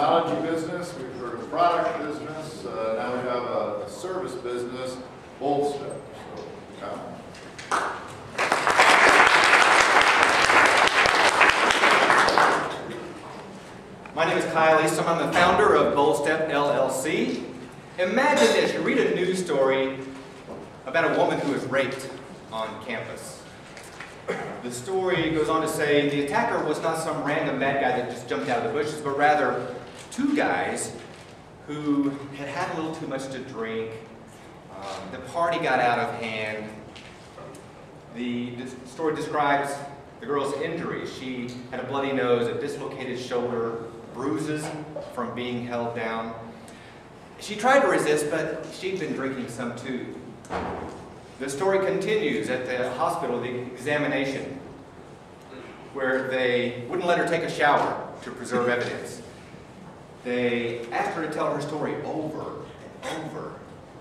technology business, we've heard of product business, now we have a service business, Bold Step. So, Kyle. My name is Kyle Eastham. I'm the founder of Bold Step LLC. Imagine this, you read a news story about a woman who was raped on campus. The story goes on to say the attacker was not some random bad guy that just jumped out of the bushes, but rather two guys who had had a little too much to drink. The party got out of hand. The story describes the girl's injuries. She had a bloody nose, a dislocated shoulder, bruises from being held down. She tried to resist, but she'd been drinking some too. The story continues at the hospital, the examination, where they wouldn't let her take a shower to preserve evidence. They asked her to tell her story over and over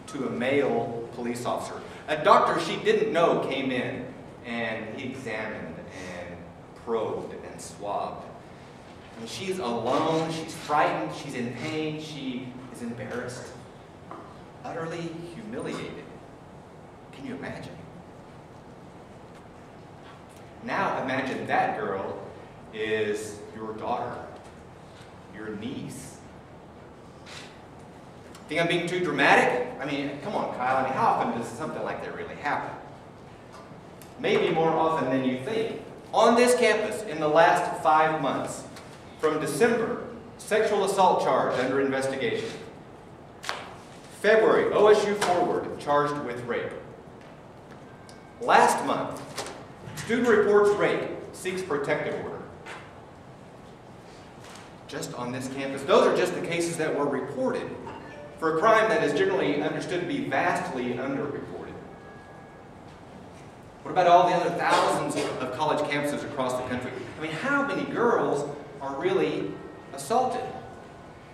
to a male police officer. A doctor she didn't know came in and he examined and probed and swabbed. And she's alone, she's frightened, she's in pain, she is embarrassed, utterly humiliated. Can you imagine? Now imagine that girl is your daughter, your niece. Think I'm being too dramatic? I mean, come on, Kyle. I mean, how often does something like that really happen? Maybe more often than you think. On this campus, in the last 5 months, from December, sexual assault charge under investigation. February, OSU Forward charged with rape. Last month, student reports rape, seeks protective order. Just on this campus. Those are just the cases that were reported for a crime that is generally understood to be vastly underreported. What about all the other thousands of college campuses across the country? I mean, how many girls are really assaulted?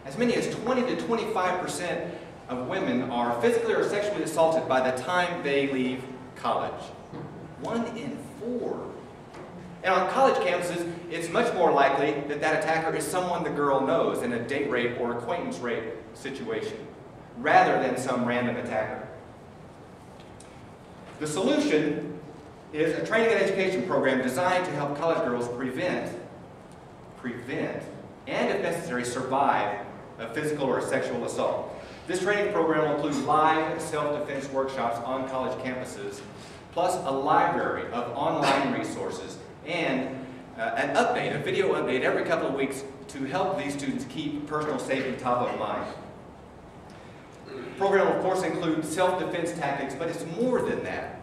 As many as 20 to 25% of women are physically or sexually assaulted by the time they leave college. 1 in 4. And on college campuses, it's much more likely that that attacker is someone the girl knows in a date rape or acquaintance rape situation, rather than some random attacker. The solution is a training and education program designed to help college girls prevent, and if necessary, survive a physical or sexual assault. This training program will include live self-defense workshops on college campuses, plus a library of online resources and an update, a video update every couple of weeks to help these students keep personal safety top of mind. The program, of course, includes self-defense tactics, but it's more than that.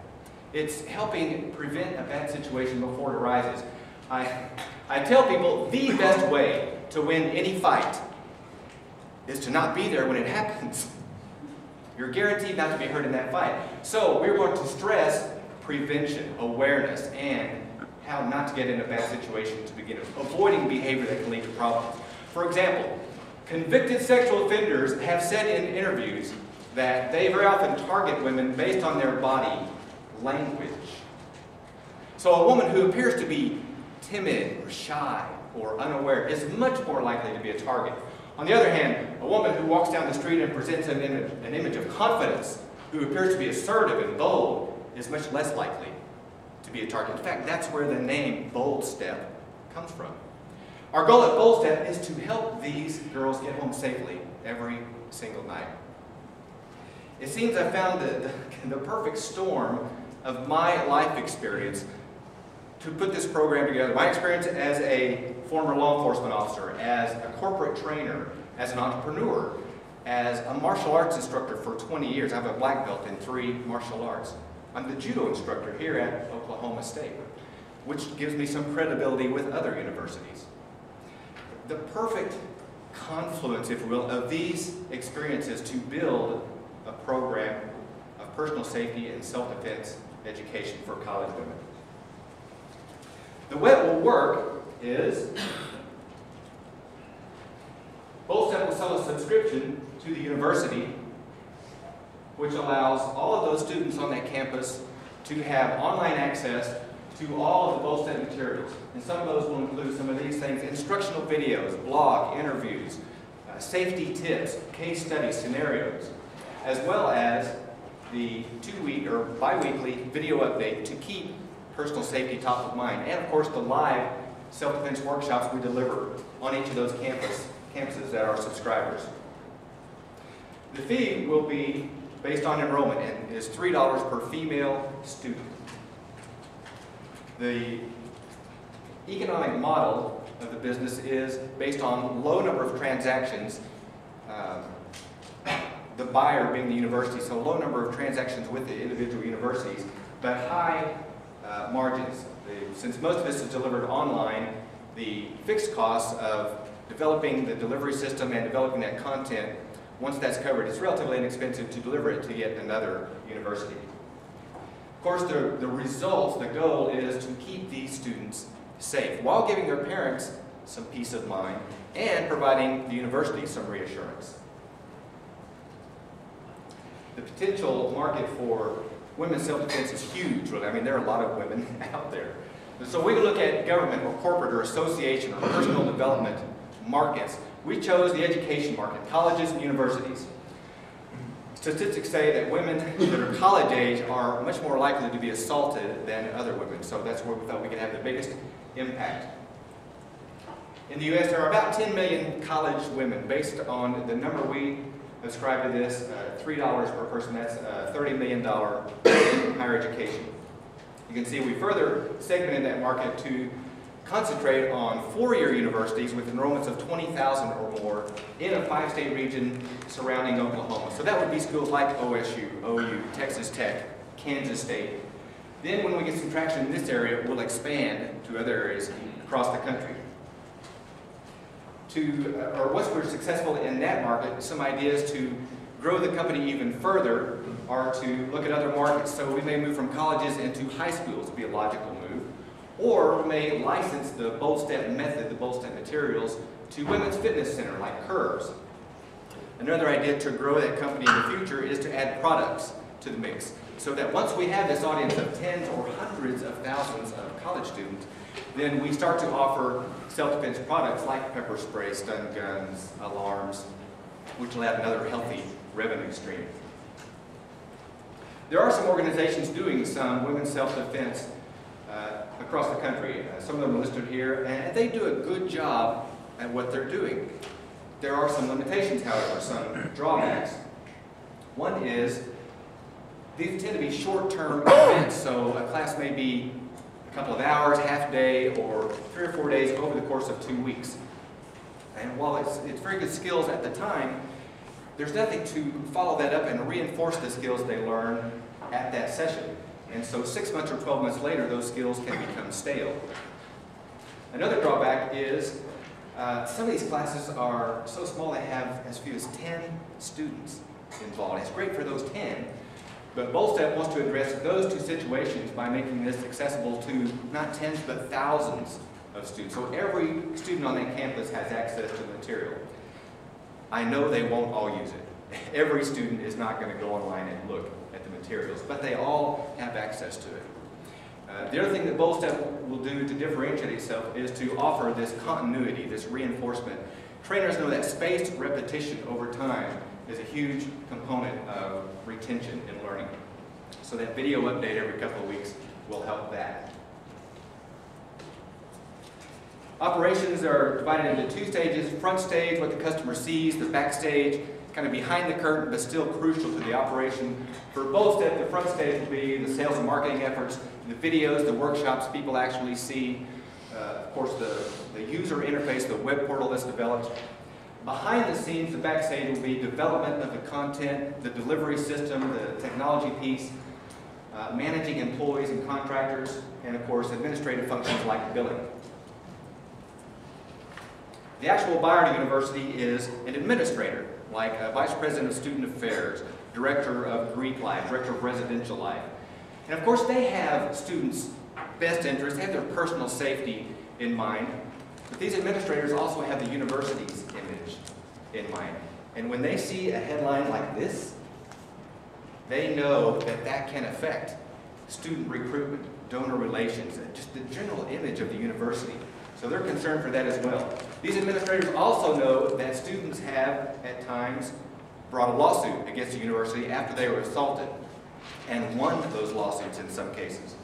It's helping prevent a bad situation before it arises. I tell people the best way to win any fight is to not be there when it happens. You're guaranteed not to be hurt in that fight. So we're going to stress prevention, awareness, and how not to get in a bad situation to begin with, avoiding behavior that can lead to problems. For example, convicted sexual offenders have said in interviews that they very often target women based on their body language. So a woman who appears to be timid or shy or unaware is much more likely to be a target. On the other hand, a woman who walks down the street and presents an image of confidence, who appears to be assertive and bold, is much less likely to be a target. In fact, that's where the name Bold Step comes from. Our goal at Bold Step is to help these girls get home safely every single night. It seems I found the perfect storm of my life experience to put this program together. My experience as a former law enforcement officer, as a corporate trainer, as an entrepreneur, as a martial arts instructor for 20 years. I have a black belt in 3 martial arts. I'm the judo instructor here at Oklahoma State, which gives me some credibility with other universities. The perfect confluence, if you will, of these experiences to build a program of personal safety and self-defense education for college women. The way it will work is Bold Step will sell a subscription to the university, which allows all of those students on that campus to have online access to all of the Bold Step materials. And some of those will include some of these things: instructional videos, blog, interviews, safety tips, case study scenarios, as well as the 2-week or bi-weekly video update to keep personal safety top of mind, and of course the live self-defense workshops we deliver on each of those campuses that are subscribers. The fee will be based on enrollment and is $3 per female student. The economic model of the business is based on low number of transactions, the buyer being the university, so low number of transactions with the individual universities, but high margins. Since most of this is delivered online, the fixed costs of developing the delivery system and developing that content, once that's covered, it's relatively inexpensive to deliver it to yet another university. Of course, the results, the goal is to keep these students safe while giving their parents some peace of mind and providing the university some reassurance. The potential market for women's self-defense is huge, really. I mean, there are a lot of women out there. And so we can look at government or corporate or association or personal development markets. We chose the education market, colleges and universities. Statistics say that women that are college age are much more likely to be assaulted than other women, so that's where we thought we could have the biggest impact. In the U.S., there are about 10 million college women. Based on the number we ascribe to this, $3 per person, that's $30 million in higher education. You can see we further segmented that market to concentrate on 4-year universities with enrollments of 20,000 or more in a 5-state region surrounding Oklahoma. So that would be schools like OSU, OU, Texas Tech, Kansas State. Then when we get some traction in this area, we'll expand to other areas across the country. Once we're successful in that market, some ideas to grow the company even further are to look at other markets. So we may move from colleges into high schools, would be a logical move. Or we may license the Bold Step method, the Bold Step materials, to Women's Fitness Center like Curves. Another idea to grow that company in the future is to add products to the mix, so that once we have this audience of tens or hundreds of thousands of college students, then we start to offer self-defense products like pepper spray, stun guns, alarms, which will add another healthy revenue stream. There are some organizations doing some women's self-defense across the country. Some of them are listed here, and they do a good job at what they're doing. There are some limitations, however, some drawbacks. One is these tend to be short-term events, so a class may be a couple of hours, half day, or 3 or 4 days over the course of 2 weeks. And while it's very good skills at the time, there's nothing to follow that up and reinforce the skills they learn at that session. And so 6 months or 12 months later, those skills can become stale. Another drawback is some of these classes are so small they have as few as 10 students involved. It's great for those 10, but Bold Step wants to address those two situations by making this accessible to not tens but thousands of students. So every student on that campus has access to the material. I know they won't all use it. Every student is not going to go online and look at the materials, but they all have access to it. The other thing that Bold Step will do to differentiate itself is to offer this continuity, this reinforcement. Trainers know that spaced repetition over time is a huge component of retention in learning. So that video update every couple of weeks will help that. Operations are divided into 2 stages. Front stage, what the customer sees, the backstage, kind of behind the curtain, but still crucial to the operation. For Bold Step, the front stage will be the sales and marketing efforts, the videos, the workshops people actually see, of course the user interface, the web portal that's developed. Behind the scenes, the backstage will be development of the content, the delivery system, the technology piece, managing employees and contractors, and of course administrative functions like billing. The actual buyer at a university is an administrator, like a vice president of student affairs, director of Greek life, director of residential life. And of course they have students' best interests, they have their personal safety in mind, but these administrators also have the university's image in mind. And when they see a headline like this, they know that that can affect student recruitment, donor relations, and just the general image of the university. So they're concerned for that as well. These administrators also know that students have, at times, brought a lawsuit against the university after they were assaulted, and won those lawsuits in some cases.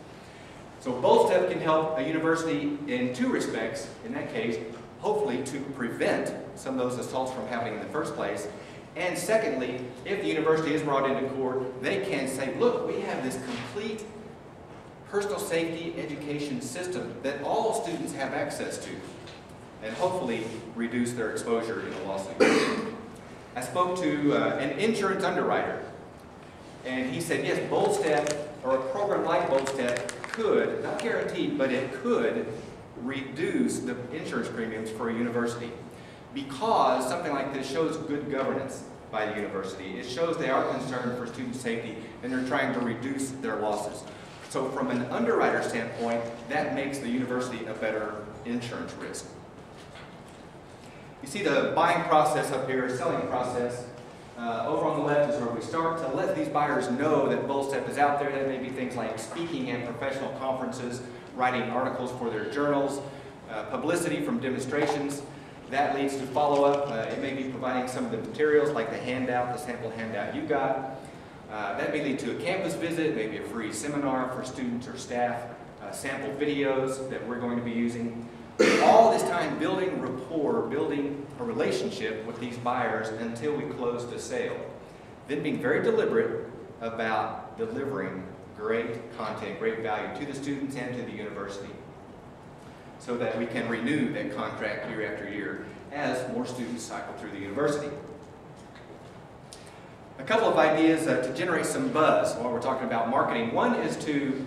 So BoldStep can help a university in two respects. In that case, hopefully to prevent some of those assaults from happening in the first place. And secondly, if the university is brought into court, they can say, look, we have this complete personal safety education system that all students have access to, and hopefully reduce their exposure in a lawsuit. I spoke to an insurance underwriter, and he said, yes, BoldStep, or a program like BoldStep, could, not guaranteed, but it could reduce the insurance premiums for a university, because something like this shows good governance by the university. It shows they are concerned for student safety and they're trying to reduce their losses. So from an underwriter standpoint, that makes the university a better insurance risk. You see the buying process up here, selling process. Over on the left is where we start to let these buyers know that BoldStep is out there. That may be things like speaking at professional conferences, writing articles for their journals, publicity from demonstrations. That leads to follow-up. It may be providing some of the materials like the handout, the sample handout you got. That may lead to a campus visit, maybe a free seminar for students or staff, sample videos that we're going to be using. All this time building rapport, building a relationship with these buyers until we close the sale. Then being very deliberate about delivering great content, great value to the students and to the university, so that we can renew that contract year after year as more students cycle through the university. A couple of ideas to generate some buzz while we're talking about marketing. One is to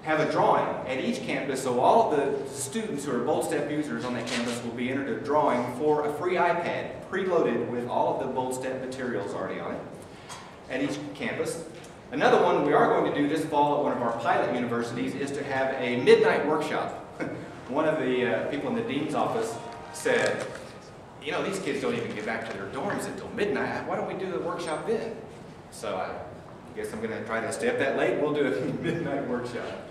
have a drawing at each campus, so all of the students who are BoldStep users on that campus will be entered a drawing for a free iPad, preloaded with all of the BoldStep materials already on it at each campus. Another one we are going to do this fall at one of our pilot universities is to have a midnight workshop. One of the people in the dean's office said, you know, these kids don't even get back to their dorms until midnight. Why don't we do the workshop then? So I guess I'm going to try to stay up that late. We'll do a midnight workshop.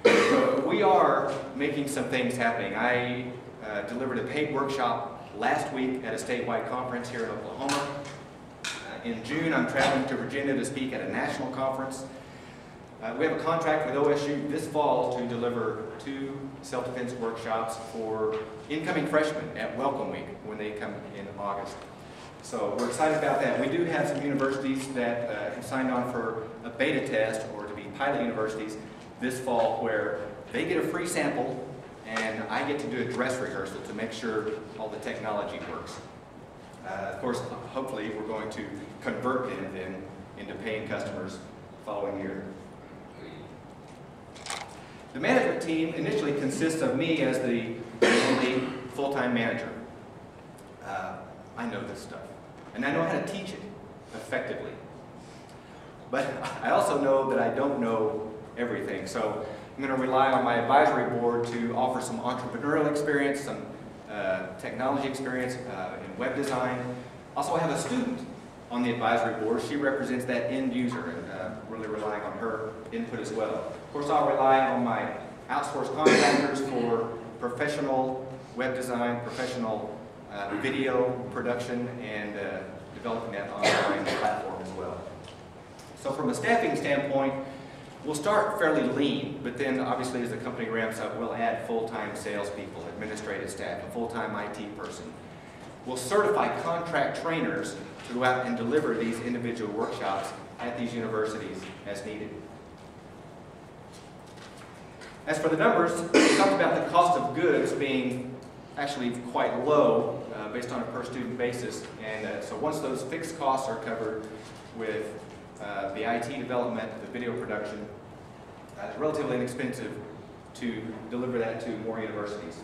So we are making some things happening. I delivered a paid workshop last week at a statewide conference here in Oklahoma. In June, I'm traveling to Virginia to speak at a national conference. We have a contract with OSU this fall to deliver 2 self-defense workshops for incoming freshmen at Welcome Week when they come in August. So we're excited about that. We do have some universities that have signed on for a beta test or to be pilot universities this fall where they get a free sample and I get to do a dress rehearsal to make sure all the technology works. Of course, hopefully we're going to convert them then into paying customers following year. The management team initially consists of me as the only full-time manager. I know this stuff, and I know how to teach it effectively. But I also know that I don't know everything, so I'm going to rely on my advisory board to offer some entrepreneurial experience, some technology experience in web design. Also, I have a student on the advisory board. She represents that end user, and really relying on her input as well. Of course, I'll rely on my outsourced contractors for professional web design, professional video production, and developing that online platform as well. So from a staffing standpoint, we'll start fairly lean, but then obviously as the company ramps up, we'll add full-time salespeople, administrative staff, a full-time IT person. We'll certify contract trainers to go out and deliver these individual workshops at these universities as needed. As for the numbers, we talked about the cost of goods being actually quite low based on a per student basis, and so once those fixed costs are covered with the IT development, the video production, it's relatively inexpensive to deliver that to more universities.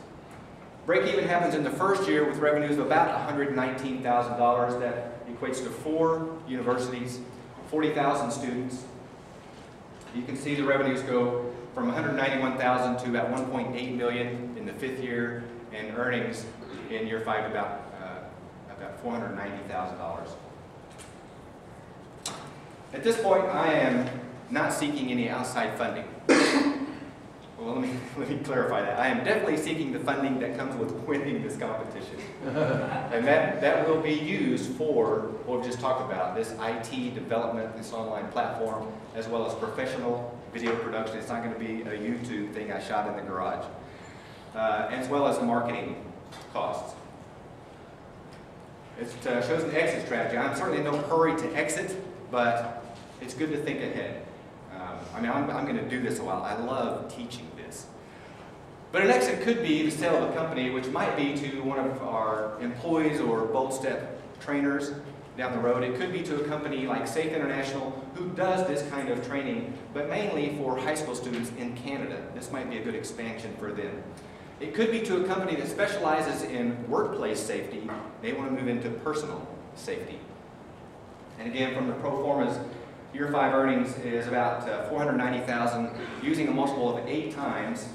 Break-even happens in the first year with revenues of about $119,000. That equates to 4 universities, 40,000 students. You can see the revenues go from $191,000 to about $1.8 million in the 5th year, and earnings in year 5 about $490,000. At this point, I am not seeking any outside funding. Well, let me clarify that. I am definitely seeking the funding that comes with winning this competition. And that will be used for what we've just talked about, this IT development, this online platform, as well as professional video production. It's not going to be a YouTube thing I shot in the garage. As well as marketing costs. It shows an exit strategy. I'm certainly in no hurry to exit, but it's good to think ahead. I mean, I'm going to do this a while. I love teaching this. But an exit could be the sale of a company, which might be to one of our employees or Bold Step trainers down the road. It could be to a company like Safe International, who does this kind of training, but mainly for high school students in Canada. This might be a good expansion for them. It could be to a company that specializes in workplace safety. They want to move into personal safety. And again, from the pro formas, year 5 earnings is about $490,000. Using a multiple of 8 times,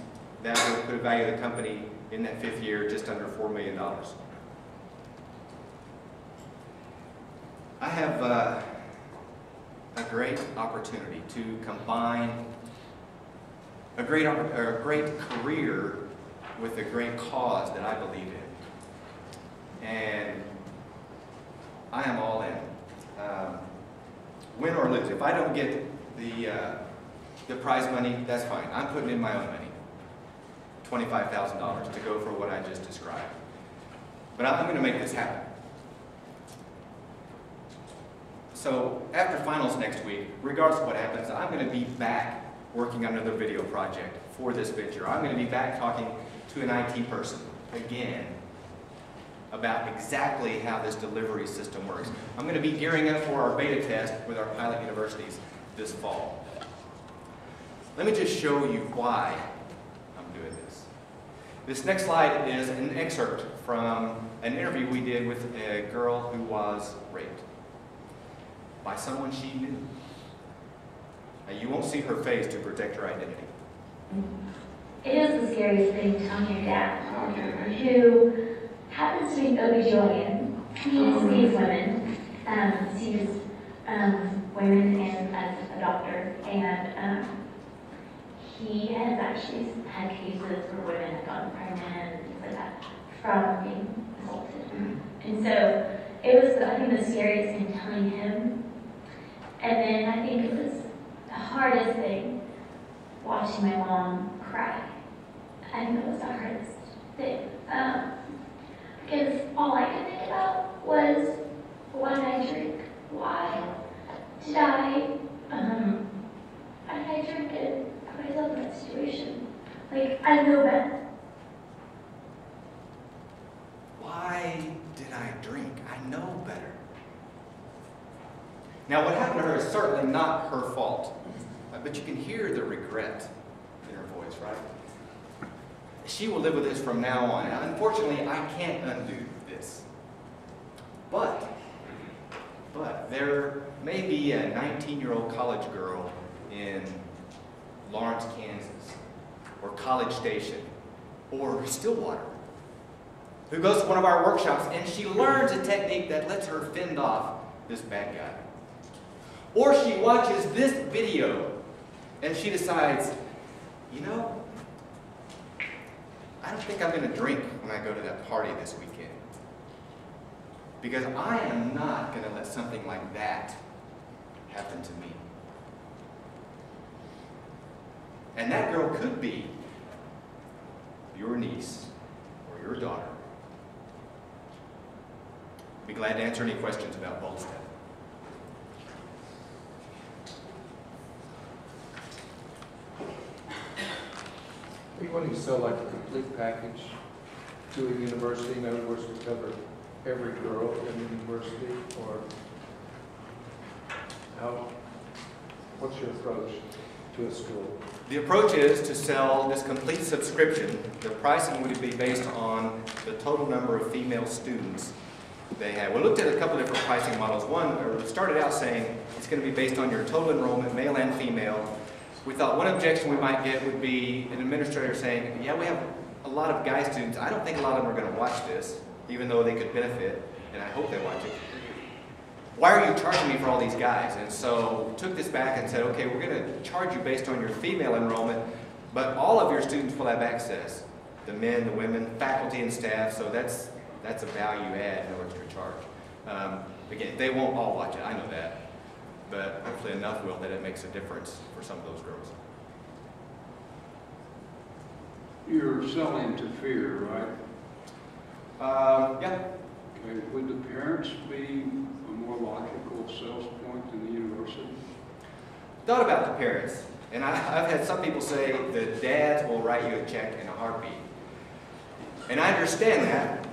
that would put a value of the company in that 5th year just under $4 million. I have a great opportunity to combine a great career with a great cause that I believe in. And I am all in. Win or lose. If I don't get the prize money, that's fine. I'm putting in my own money. $25,000 to go for what I just described. But I'm going to make this happen. So after finals next week, regardless of what happens, I'm going to be back working on another video project for this venture. I'm going to be back talking to an IT person again about exactly how this delivery system works. I'm going to be gearing up for our beta test with our pilot universities this fall. Let me just show you why I'm doing this. This next slide is an excerpt from an interview we did with a girl who was raped by someone she knew. Now, you won't see her face to protect her identity. It is the scariest thing telling your dad, who happens to be an OBGYN. He sees women, sees women as a doctor, and he has actually had cases where women have gotten pregnant and things like that from being assaulted. And so it was, I think, the scariest thing telling him. And then I think it was the hardest thing watching my mom cry. I think it was the hardest thing. Because all I could think about was, why did I drink? Why did I drink and put myself in that situation? Like, I know better. Why did I drink? I know better. Now, what happened to her is certainly not her fault, but you can hear the regret in her voice, right? She will live with this from now on. Now, unfortunately, I can't undo this. But there may be a 19-year-old college girl in Lawrence, Kansas, or College Station, or Stillwater, who goes to one of our workshops and she learns a technique that lets her fend off this bad guy. Or she watches this video and she decides, you know, I don't think I'm going to drink when I go to that party this weekend. Because I am not going to let something like that happen to me. And that girl could be your niece or your daughter. Be glad to answer any questions about Bold Step. Are you wanting to sell like a complete package to a university, in other words, to cover every girl in the university, or what's your approach to a school? The approach is to sell this complete subscription. The pricing would be based on the total number of female students they have. We looked at a couple different pricing models. We started out saying it's going to be based on your total enrollment, male and female. We thought one objection we might get would be an administrator saying, yeah, we have a lot of guy students. I don't think a lot of them are going to watch this, even though they could benefit, and I hope they watch it. Why are you charging me for all these guys? And so took this back and said, okay, we're going to charge you based on your female enrollment, But all of your students will have access, the men, the women, faculty and staff, so that's a value add, no extra charge. Again, they won't all watch it, I know that, but hopefully enough will that it makes a difference for some of those girls. You're selling to fear, right? Yeah. Okay, would the parents be a more logical sales point than the university? Thought about the parents, and I've had some people say the dads will write you a check in a heartbeat. And I understand that,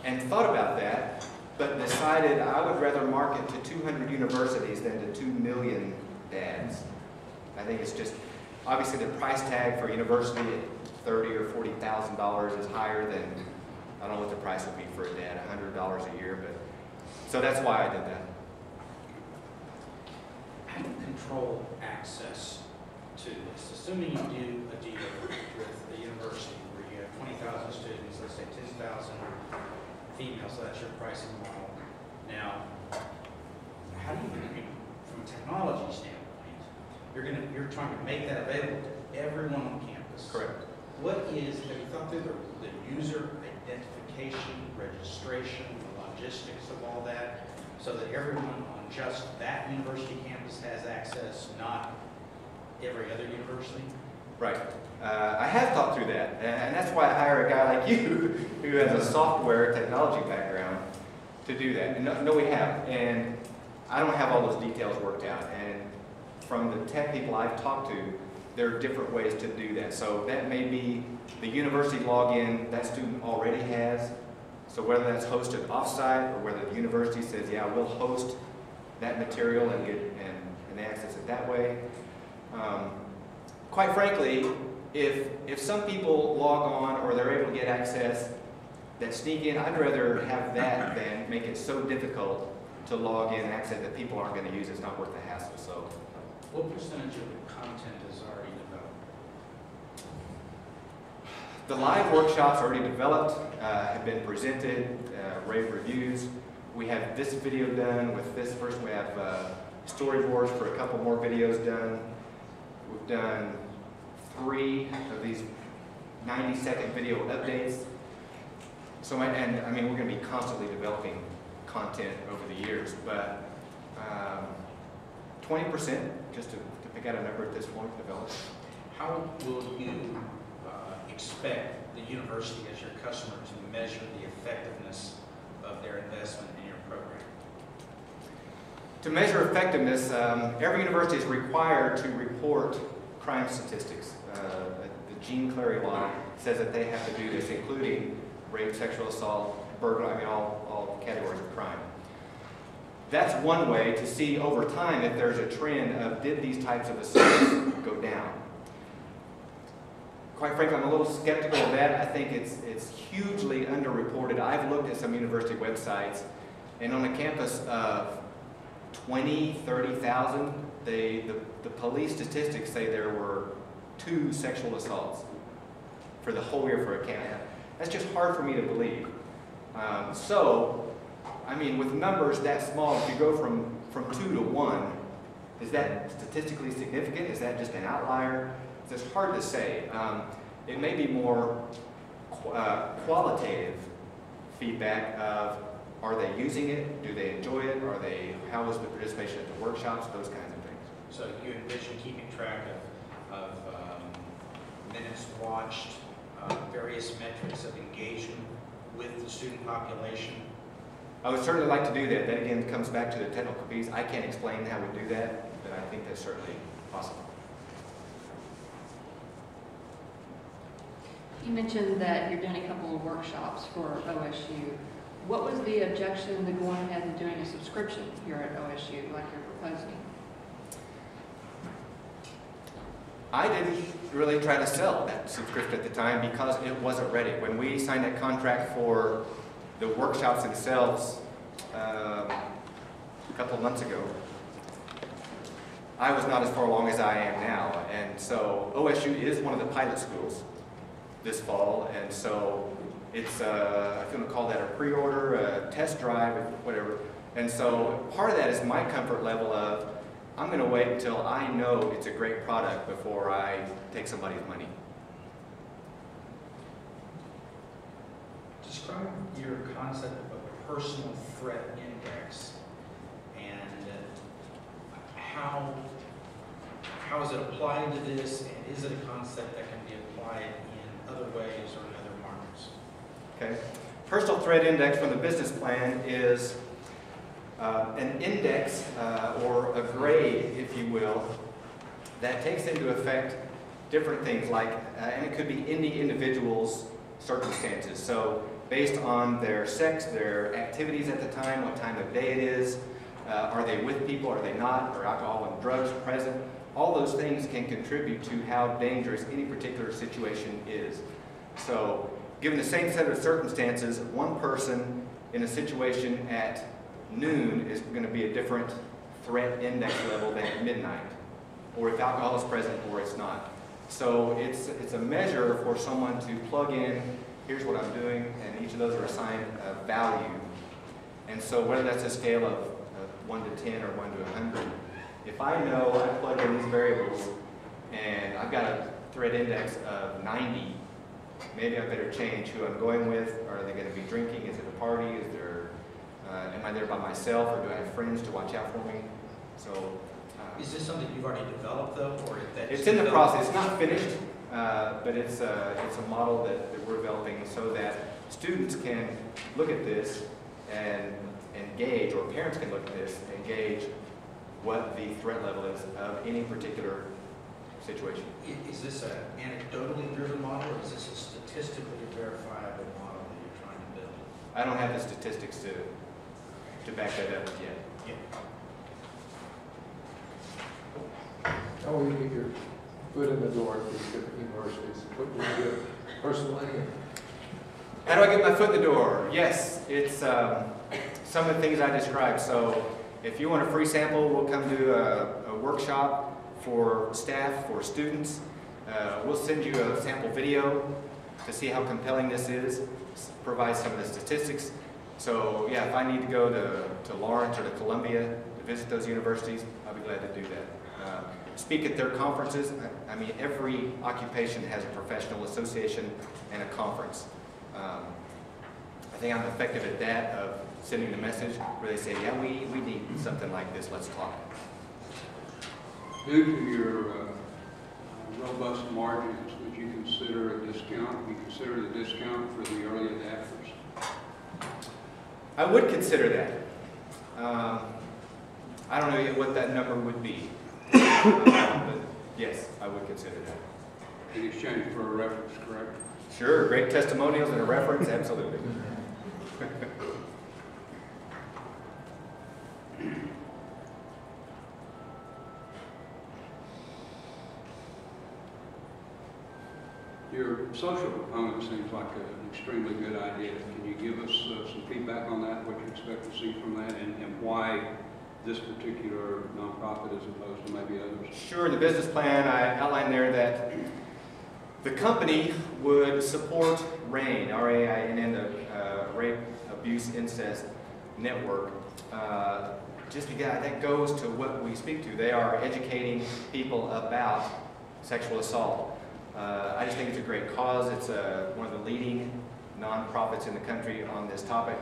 and thought about that, but decided I would rather market to 200 universities than to 2 million dads. I think it's just, obviously the price tag for a university at $30,000 or $40,000 is higher than, I don't know what the price would be for a dad, $100 a year, but, so that's why I did that. How do you control access to this? Assuming you do a deal with the university where you have 20,000 students, let's say 10,000 females, so that's your pricing model. Now, how do you, from a technology standpoint, you're trying to make that available to everyone on campus. Correct. What is, have you thought through the user identification, registration, the logistics of all that, so that everyone on just that university campus has access, not every other university? Right. I have thought through that, and that's why I hire a guy like you who has a software technology background to do that. And no, we have, and I don't have all those details worked out. And from the tech people I've talked to, there are different ways to do that. So that may be the university login that student already has. So whether that's hosted offsite or whether the university says, yeah, we'll host that material and access it that way. Quite frankly, if some people log on or they're able to get access that sneak in, I'd rather have that than make it so difficult to log in and access that people aren't going to use. It's not worth the hassle. So, what percentage of the content is already developed? the live workshops already developed, have been presented, rave reviews. We have this video done with this person. We have storyboards for a couple more videos done. We've done 3 of these 90-second video updates. So, and I mean, we're going to be constantly developing content over the years, but 20%, just to pick out a number at this point, developed. How will you expect the university as your customer to measure the effectiveness of their investment in your program? To measure effectiveness, every university is required to report crime statistics. The Jean Clary law says that they have to do this, including rape, sexual assault, burglary, I mean all categories of crime. That's one way to see over time if there's a trend of did these types of assaults go down. Quite frankly, I'm a little skeptical of that. I think it's hugely underreported. I've looked at some university websites, and on a campus of 20, 30,000, the police statistics say there were 2 sexual assaults for the whole year for a campus. That's just hard for me to believe. So, I mean, with numbers that small, if you go from 2 to 1, is that statistically significant? Is that just an outlier? It's hard to say. It may be more qualitative feedback of, are they using it? Do they enjoy it? How was the participation at the workshops? Those kinds of things. So you envision keeping track of minutes watched, various metrics of engagement with the student population? I would certainly like to do that. That again comes back to the technical piece. I can't explain how we do that, but I think that's certainly possible. You mentioned that you're doing a couple of workshops for OSU. What was the objection to going ahead and doing a subscription here at OSU like you're proposing? I didn't really try to sell that subscription at the time because it wasn't ready. When we signed that contract for the workshops themselves a couple of months ago, I was not as far along as I am now. And so OSU is one of the pilot schools this fall, and so it's, if you want to call that a pre-order, a test drive, whatever. And so part of that is my comfort level of, I'm going to wait until I know it's a great product before I take somebody's money. Describe your concept of a personal threat index and how is it applied to this, and is it a concept that can be applied in other ways or in other markets? Okay. Personal threat index from the business plan is an index or a grade, if you will, that takes into effect different things like, and it could be any individual's circumstances. So based on their sex, their activities at the time, what time of day it is, are they with people, are they not, are alcohol and drugs present? All those things can contribute to how dangerous any particular situation is. So given the same set of circumstances, one person in a situation at noon is going to be a different threat index level than at midnight, or if alcohol is present or it's not. So it's a measure for someone to plug in, here's what I'm doing, and each of those are assigned a value. And so whether that's a scale of 1 to 10 or 1 to 100, if I know I plug in these variables and I've got a threat index of 90, maybe I better change who I'm going with. Are they going to be drinking? Is it a party? Is there, am I there by myself, or do I have friends to watch out for me? So, Is this something you've already developed though, or that it's in the process. It's not finished, but it's a model that we're developing so that students can look at this and gauge, or parents can look at this and gauge what the threat level is of any particular situation. Is this an anecdotally driven model, or is this a statistically verifiable model that you're trying to build? I don't have the statistics to back that up yet. Yeah. How will you get your foot in the door at these different universities? What do you do personally? How do I get my foot in the door? Yes, it's some of the things I described. So if you want a free sample, we'll come do a workshop for staff, for students. We'll send you a sample video to see how compelling this is, provide some of the statistics. So yeah, if I need to go to Lawrence or to Columbia to visit those universities, I'll be glad to do that. Speak at their conferences. I mean, every occupation has a professional association and a conference. I think I'm effective at that, of sending the message where they say, yeah, we need something like this, let's talk. Due to your robust margins, would you consider a discount? Would you consider the discount for the early adapters? I would consider that. I don't know yet what that number would be. But yes, I would consider that. In exchange for a reference, correct? Sure, great testimonials and a reference, absolutely. Your social component seems like an extremely good idea. Can you give us some feedback on that, what you expect to see from that, and why this particular nonprofit as opposed to maybe others? Sure, in the business plan, I outlined there that the company would support RAIN, R-A-I-N-N, the Rape, Abuse, Incest Network. Just because that goes to what we speak to. They are educating people about sexual assault. I just think it's a great cause. It's one of the leading nonprofits in the country on this topic.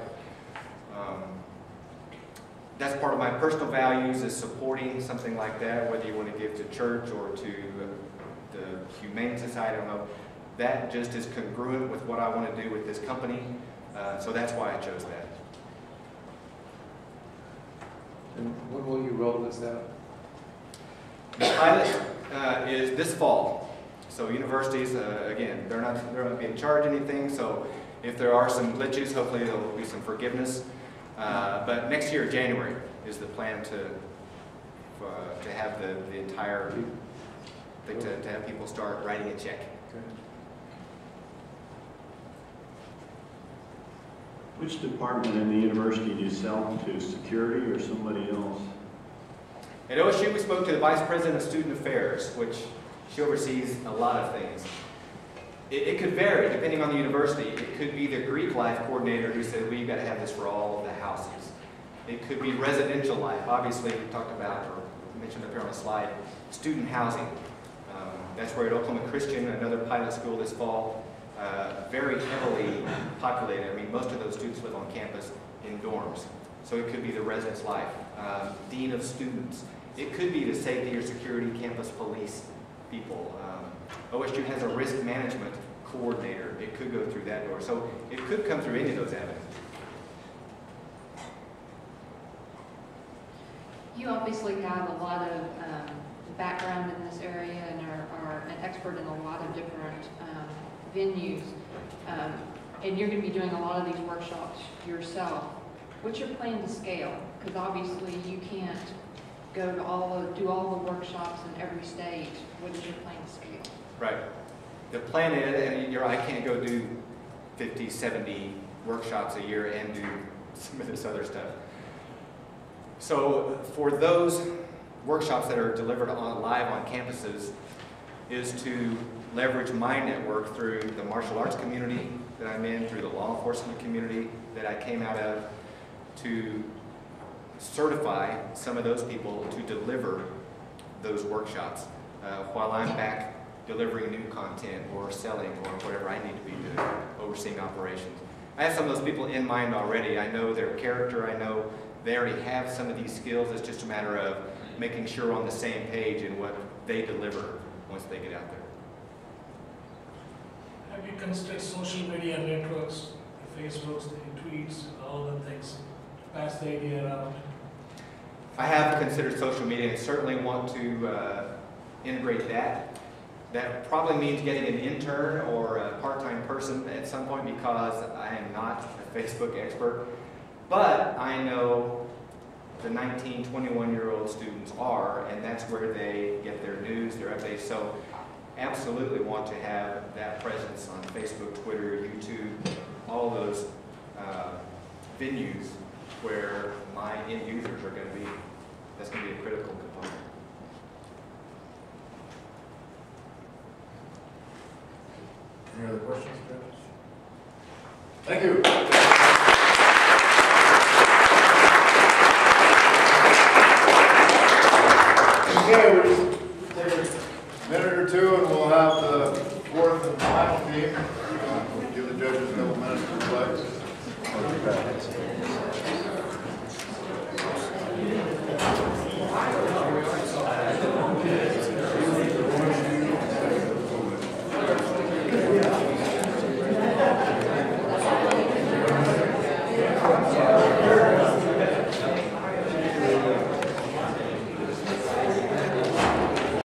That's part of my personal values, is supporting something like that, whether you want to give to church or to the Humane Society, I don't know. That just is congruent with what I want to do with this company, so that's why I chose that. And when will you roll this out? The pilot is this fall. So universities, again, they're not being charged anything, so if there are some glitches, hopefully there will be some forgiveness. But next year, January, is the plan to have the entire, to have people start writing a check. Okay. Which department in the university do you sell to, security or somebody else? At OSU, we spoke to the Vice President of Student Affairs, which she oversees a lot of things. It could vary depending on the university. It could be the Greek life coordinator who said, we've got to have this for all of the houses. It could be residential life. Obviously, we talked about, or mentioned up here on the slide, student housing. That's where at Oklahoma Christian, another pilot school this fall, very heavily populated. I mean, most of those students live on campus in dorms. So it could be the residence life, dean of students. It could be the safety or security campus police people. OSU has a risk management coordinator. It could go through that door. So it could come through any of those avenues. You obviously have a lot of background in this area and are an expert in a lot of different venues. And you're going to be doing a lot of these workshops yourself. What's your plan to scale? Because obviously you can't go to do all the workshops in every state. What is your plan to scale? Right. The plan is, and I can't go do 50, 70 workshops a year and do some of this other stuff. So for those workshops that are delivered live on campuses is to leverage my network through the martial arts community that I'm in, through the law enforcement community that I came out of, to certify some of those people to deliver those workshops while I'm back delivering new content or selling or whatever I need to be doing, overseeing operations. I have some of those people in mind already. I know their character. I know they already have some of these skills. It's just a matter of making sure we're on the same page in what they deliver once they get out there. Have you considered social media networks, the Facebooks, the tweets, all the things, to pass the idea around? I have considered social media and certainly want to integrate that. That probably means getting an intern or a part-time person at some point because I am not a Facebook expert. But I know the 19, 21-year-old students are, and that's where they get their news, their updates. So absolutely want to have that presence on Facebook, Twitter, YouTube, all those venues where my end users are going to be. That's going to be a critical component. Any other questions, Travis? Thank you.